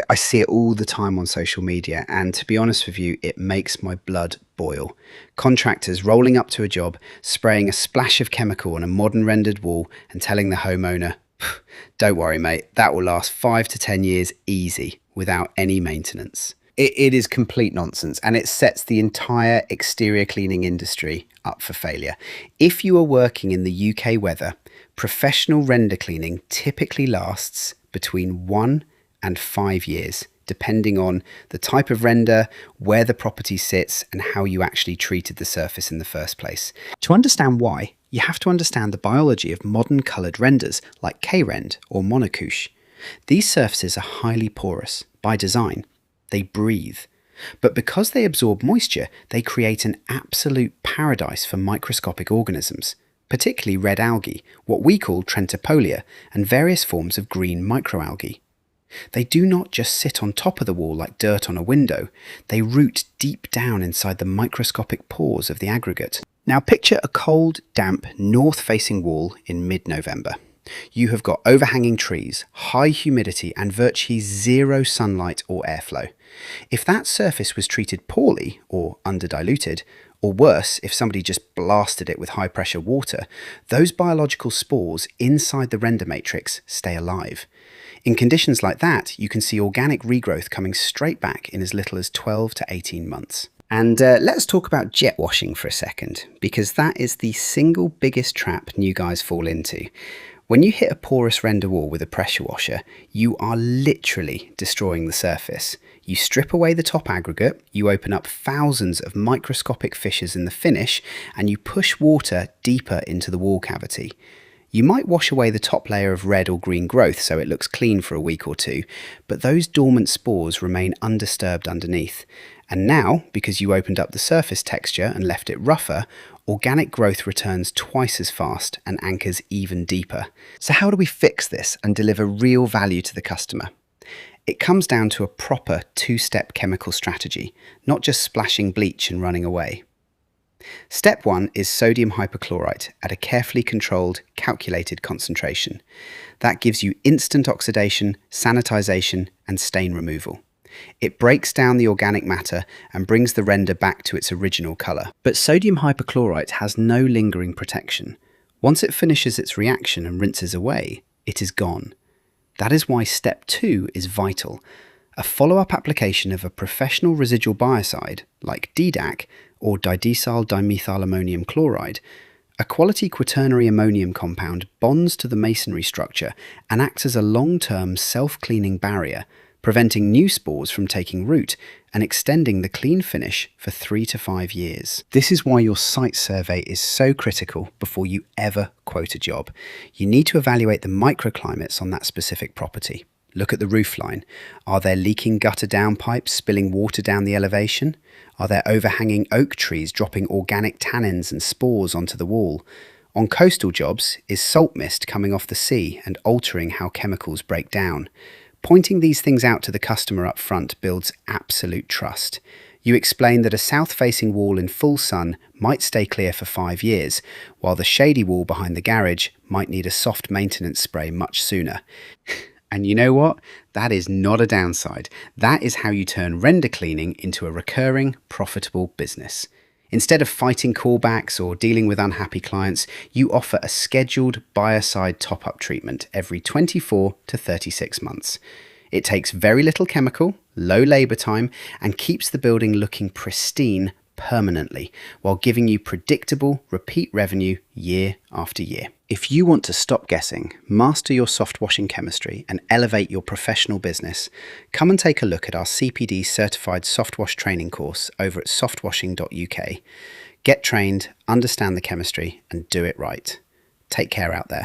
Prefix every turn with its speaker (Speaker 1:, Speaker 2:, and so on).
Speaker 1: I see it all the time on social media, and to be honest with you, it makes my blood boil. Contractors rolling up to a job, spraying a splash of chemical on a modern rendered wall and telling the homeowner, don't worry mate, that will last 5 to 10 years easy without any maintenance. It is complete nonsense, and it sets the entire exterior cleaning industry up for failure. If you are working in the UK weather, professional render cleaning typically lasts between 1 and 5 years, depending on the type of render, where the property sits, and how you actually treated the surface in the first place. To understand why, you have to understand the biology of modern coloured renders like K-Rend or monocouche. These surfaces are highly porous by design. They breathe. But because they absorb moisture, they create an absolute paradise for microscopic organisms, particularly red algae, what we call Trentipolia, and various forms of green microalgae. They do not just sit on top of the wall like dirt on a window, they root deep down inside the microscopic pores of the aggregate. Now picture a cold, damp, north-facing wall in mid-November. You have got overhanging trees, high humidity, and virtually zero sunlight or airflow. If that surface was treated poorly or under-diluted, or worse, if somebody just blasted it with high-pressure water, those biological spores inside the render matrix stay alive. In conditions like that, you can see organic regrowth coming straight back in as little as 12 to 18 months. And let's talk about jet washing for a second, because that is the single biggest trap new guys fall into. When you hit a porous render wall with a pressure washer, you are literally destroying the surface. You strip away the top aggregate, you open up thousands of microscopic fissures in the finish, and you push water deeper into the wall cavity. You might wash away the top layer of red or green growth so it looks clean for a week or two, but those dormant spores remain undisturbed underneath. And now, because you opened up the surface texture and left it rougher, organic growth returns twice as fast and anchors even deeper. So how do we fix this and deliver real value to the customer? It comes down to a proper two-step chemical strategy, not just splashing bleach and running away. Step 1 is sodium hypochlorite at a carefully controlled, calculated concentration. That gives you instant oxidation, sanitization, and stain removal. It breaks down the organic matter and brings the render back to its original colour. But sodium hypochlorite has no lingering protection. Once it finishes its reaction and rinses away, it is gone. That is why step 2 is vital. A follow-up application of a professional residual biocide, like DDAC or didecyl dimethylammonium chloride, a quality quaternary ammonium compound bonds to the masonry structure and acts as a long-term self-cleaning barrier, preventing new spores from taking root and extending the clean finish for 3 to 5 years. This is why your site survey is so critical before you ever quote a job. You need to evaluate the microclimates on that specific property. Look at the roofline. Are there leaking gutter downpipes spilling water down the elevation? Are there overhanging oak trees dropping organic tannins and spores onto the wall? On coastal jobs, is salt mist coming off the sea and altering how chemicals break down? Pointing these things out to the customer up front builds absolute trust. You explain that a south-facing wall in full sun might stay clear for 5 years, while the shady wall behind the garage might need a soft maintenance spray much sooner. And you know what? That is not a downside. That is how you turn render cleaning into a recurring, profitable business. Instead of fighting callbacks or dealing with unhappy clients, you offer a scheduled biocide top-up treatment every 24 to 36 months. It takes very little chemical, low labour time, and keeps the building looking pristine permanently, while giving you predictable, repeat revenue year after year. If you want to stop guessing, master your soft washing chemistry, and elevate your professional business, come and take a look at our CPD certified soft wash training course over at softwashing.uk. Get trained, understand the chemistry, and do it right. Take care out there.